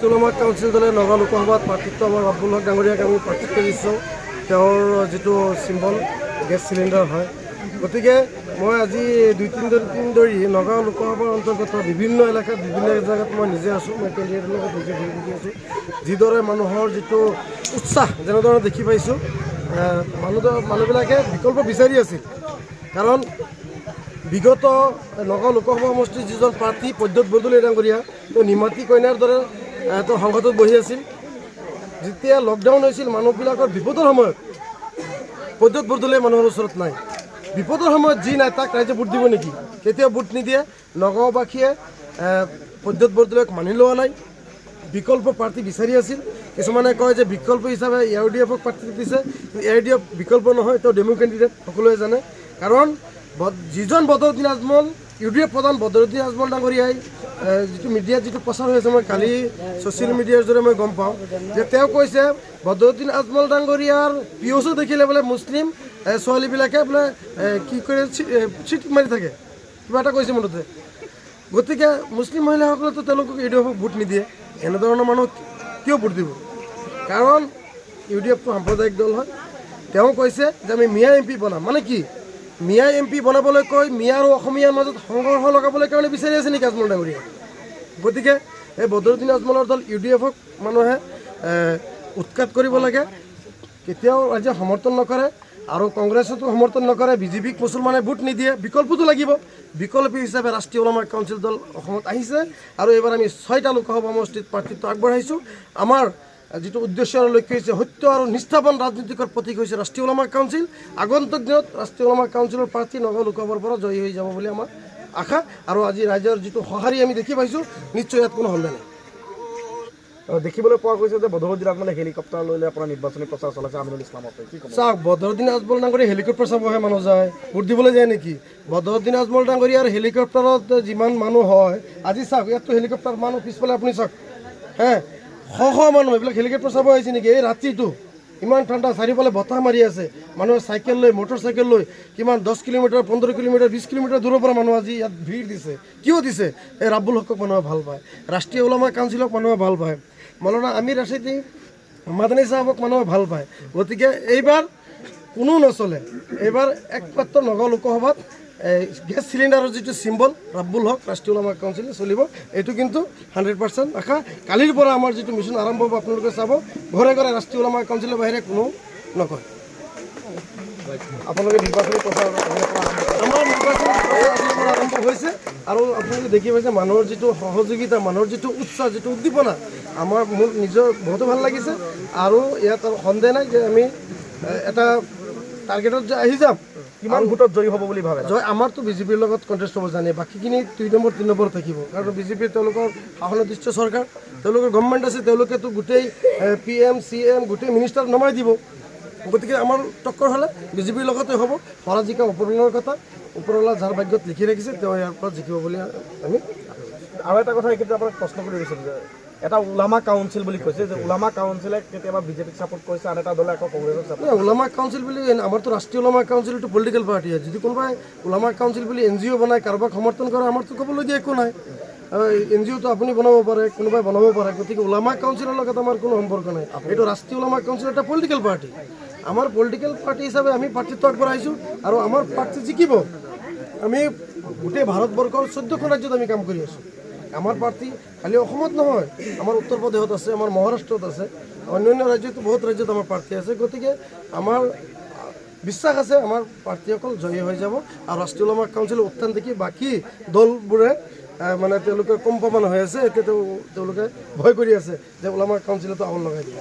ৰাষ্ট্ৰীয় ওলামা কাউন্সিল দলে নগাঁও লোকসভাত প্ৰাৰ্থিত্ব আমাৰ আব্দুল হক ডাঙৰীয়াক আমি প্ৰাৰ্থিত্ব দিছোঁ। তেওঁৰ যিটো চিম্বল গেছ চিলিণ্ডাৰ হয়। গতিকে মই আজি 2-3 দিন ধৰি নগাঁও লোকসভাৰ অন্তৰ্গত বিভিন্ন এলেকাত বিভিন্ন জেগাত মই নিজে আছোঁ, মই কেণ্ডিডেটৰ লগত নিজে ঘূৰি ফুৰি আছোঁ। যিদৰে মানুহৰ যিটো উৎসাহ যেনেদৰে দেখি পাইছোঁ, মানুহবিলাকে বিকল্প বিচাৰি আছিল। কাৰণ বিগত নগাঁও লোকসভা সমষ্টিৰ যিজন প্ৰাৰ্থী প্ৰদ্যুৎ বৰদলৈ ডাঙৰীয়া, তেওঁ নিমাতী কইনাৰ দৰে তেওঁ সংসদত বহি আছিল। যেতিয়া লকডাউন হৈছিল, মানুহবিলাকৰ বিপদৰ সময়ত প্ৰদ্যুৎ বৰদলৈ মানুহৰ ওচৰত নাই। বিপদৰ সময়ত যি নাই তাক ৰাইজে ভোট দিব নেকি? কেতিয়াও ভোট নিদিয়ে। নগাঁওবাসীয়ে প্ৰদ্যুৎ বৰদলৈক মানি লোৱা নাই, বিকল্প প্ৰাৰ্থী বিচাৰি আছিল। কিছুমানে কয় যে বিকল্প হিচাপে ARDFক প্ৰাৰ্থী দিছে, ARDF বিকল্প নহয়, তেওঁ ডেমো কেণ্ডিডেট, সকলোৱে জানে। কাৰণ যিজন বদৰুদ্দিন আজমল, UDF প্ৰধান বদৰুদ্দিন আজমল ডাঙৰীয়াই যিটো মিডিয়াত যিটো প্ৰচাৰ হৈ আছে, মই কালি ছ'চিয়েল মিডিয়াৰ জৰিয়তে মই গম পাওঁ যে তেওঁ কৈছে বদৰুদ্দিন আজমল ডাঙৰীয়াৰ পিঅ'চো দেখিলে বোলে মুছলিম ছোৱালীবিলাকে বোলে কি কৰে চিট মাৰি থাকে, কিবা এটা কৈছে মুঠতে। গতিকে মুছলিম মহিলাসকলেতো তেওঁলোকক UDFক ভোট নিদিয়ে। এনেধৰণৰ মানুহক কিয় ভোট দিব? কাৰণ UDFটো সাম্প্ৰদায়িক দল হয়। তেওঁ কৈছে যে আমি মিয়া MP বনাম। মানে কি? মিয়া MP বনাবলৈ কৈ মিয়া আৰু অসমীয়াৰ মাজত সংঘৰ্ষ লগাবলৈ কাৰণে বিচাৰি আছে নেকি আজমল ডাঙৰীয়া? গতিকে এই বদৰুদ্দিন আজমলৰ দল UDFক মানুহে উৎখাত কৰিব লাগে। কেতিয়াও ৰাইজে সমৰ্থন নকৰে আৰু কংগ্ৰেছতো সমৰ্থন নকৰে। BJPক মুছলমানে ভোট নিদিয়ে। বিকল্পটো লাগিব। বিকল্প হিচাপে ৰাষ্ট্ৰীয় ওলামা কাউন্সিল দল অসমত আহিছে আৰু এইবাৰ আমি 6টা লোকসভা সমষ্টিত প্ৰাৰ্থিত্ব আগবঢ়াইছোঁ। আমাৰ যিটো উদ্দেশ্য আৰু লক্ষ্য হৈছে সত্য আৰু নিষ্ঠাবান ৰাজনীতিকৰ প্ৰতীক হৈছে ৰাষ্ট্ৰীয় ওলামা কাউন্সিল। আগন্তুক দিনত ৰাষ্ট্ৰীয় ওলামা কাউন্সিলৰ প্ৰাৰ্থী নগাঁও লোকসভাৰ পৰা জয়ী হৈ যাব বুলি আমাৰ আশা। আৰু আজি ৰাইজৰ যিটো সঁহাৰি আমি দেখি পাইছোঁ, নিশ্চয় ইয়াত কোনো সন্দেহ নাই। দেখিবলৈ পোৱা গৈছে যে বদৰুদ্দিন আজমলে হেলিকপ্টাৰ লৈ আপোনাৰ নিৰ্বাচনী প্ৰচাৰ চলাইছে আমিনুল ইছলামৰ ওপৰত। কি ক'ব? চাওক, বদৰুদ্দিন আজমল ডাঙৰীয়া হেলিকপ্টাৰ চাবহে মানুহ যায়, ভোট দিবলৈ যায় নেকি? বদৰুদ্দিন আজমল ডাঙৰীয়াৰ হেলিকপ্টাৰত যিমান মানুহ হয়, আজি চাওক ইয়াততো হেলিকপ্টাৰ মানুহ পিছফালে আপুনি চাওক, শ মানুহ এইবিলাক হেলিকপ্টাৰ চাব আহিছে নেকি? এই ৰাতিটো ইমান ঠাণ্ডা, চাৰিওফালে বতাহ মাৰি আছে, মানুহে চাইকেল লৈ মটৰ চাইকেল লৈ কিমান 10 কিলোমিটাৰ 15 কিলোমিটাৰ 20 কিলোমিটাৰ দূৰৰ পৰা মানুহ আজি ইয়াত ভিৰ দিছে। কিয় দিছে? এই ৰাব্বুল হকক মানুহে ভাল পায়, ৰাষ্ট্ৰীয় ওলামা কাউন্সিলক মানুহে ভাল পায়, মৌলানা আমিৰ ৰাছিদি মাদানী চাহাবক মানুহে ভাল পায়। গতিকে এইবাৰ কোনো নচলে। এইবাৰ একমাত্ৰ নগাঁও লোকসভাত গেছ চিলিণ্ডাৰৰ যিটো চিম্বল ৰাব্বুল হক ৰাষ্ট্ৰীয় ওলামা কাউন্সিলে চলিব। এইটো কিন্তু 100% আশা। কালিৰ পৰা আমাৰ যিটো মিছন আৰম্ভ হ'ব, আপোনালোকে চাব, ঘৰে ঘৰে ৰাষ্ট্ৰীয় ওলামা কাউন্সিলৰ বাহিৰে কোনো নকয়। আপোনালোকে নিৰ্বাচনী প্ৰচাৰ আমাৰ নিৰ্বাচনী প্ৰচাৰ আৰম্ভ হৈছে আৰু আপোনালোকে দেখি পাইছে মানুহৰ যিটো সহযোগিতা, মানুহৰ যিটো উৎসাহ, যিটো উদ্দীপনা, মোৰ নিজৰ বহুতো ভাল লাগিছে। আৰু ইয়াত আৰু সন্দেহ নাই যে আমি এটা টাৰ্গেটত যে আহি যাম। কিমান ভোটত জয়ী হ'ব বুলি ভাবে? জয় আমাৰতো BJPৰ লগত কণ্টেষ্ট হ'ব জানে, বাকীখিনি 2 নম্বৰ 3 নম্বৰ থাকিব। কাৰণ BJPৰ তেওঁলোকৰ শাসনাধিষ্ঠ চৰকাৰ, তেওঁলোকৰ গভৰ্ণমেণ্ট আছে, তেওঁলোকেতো গোটেই PM CM গোটেই মিনিষ্টাৰ নমাই দিব। গতিকে আমাৰ টক্কৰ হ'লে BJPৰ লগতে হ'ব। হৰা জিকা ওপৰৱালাৰ কথা, ওপৰৱালা যাৰ ভাগ্যত লিখি ৰাখিছে তেওঁ ইয়াৰ পৰা জিকিব বুলি আমি। আৰু এটা কথা কিন্তু আপোনাক প্ৰশ্ন কৰিব বিচাৰিছোঁ যে এটা ওলামা কাউন্সিল বুলি কৈছে যে ওলামা কাউন্সিলে কেতিয়াবা BJPক ছাপোৰ্ট কৰিছে, আন এটা দলে আকৌ কংগ্ৰেছক ছাপোৰ্ট। ওলামা কাউন্সিল বুলি আমাৰতো ৰাষ্ট্ৰীয় ওলামা কাউন্সিলটো পলিটিকেল পাৰ্টি হয়। যদি কোনোবাই ওলামা কাউন্সিল বুলি NGO বনায়, কাৰোবাক সমৰ্থন কৰে, আমাৰতো ক'বলগীয়া একো নাই। NGOটো আপুনি বনাব পাৰে, কোনোবাই বনাব পাৰে। গতিকে ওলামা কাউন্সিলৰ লগত আমাৰ কোনো সম্পৰ্ক নাই। এইটো ৰাষ্ট্ৰীয় ওলামা কাউন্সিল এটা পলিটিকেল পাৰ্টি। আমাৰ পলিটিকেল পাৰ্টি হিচাপে আমি প্ৰাৰ্থিত্ব আগবঢ়াইছোঁ আৰু আমাৰ প্ৰাৰ্থী জিকিব। আমি গোটেই ভাৰতবৰ্ষৰ 14খন ৰাজ্যত আমি কাম কৰি আছোঁ। আমাৰ প্ৰাৰ্থী খালি অসমত নহয়, আমাৰ উত্তৰ প্ৰদেশত আছে, আমাৰ মহাৰাষ্ট্ৰত আছে, অন্যান্য ৰাজ্যতো বহুত ৰাজ্যত আমাৰ প্ৰাৰ্থী আছে। গতিকে আমাৰ বিশ্বাস আছে আমাৰ প্ৰাৰ্থীসকল জয়ী হৈ যাব। আৰু ৰাষ্ট্ৰীয় ওলামা কাউন্সিলৰ উত্থান দেখি বাকী দলবোৰে মানে তেওঁলোকে কম্পমান হৈ আছে। এতিয়া তেওঁলোকে ভয় কৰি আছে যে ওলামা কাউন্সিলতো আউল লগাই দিব।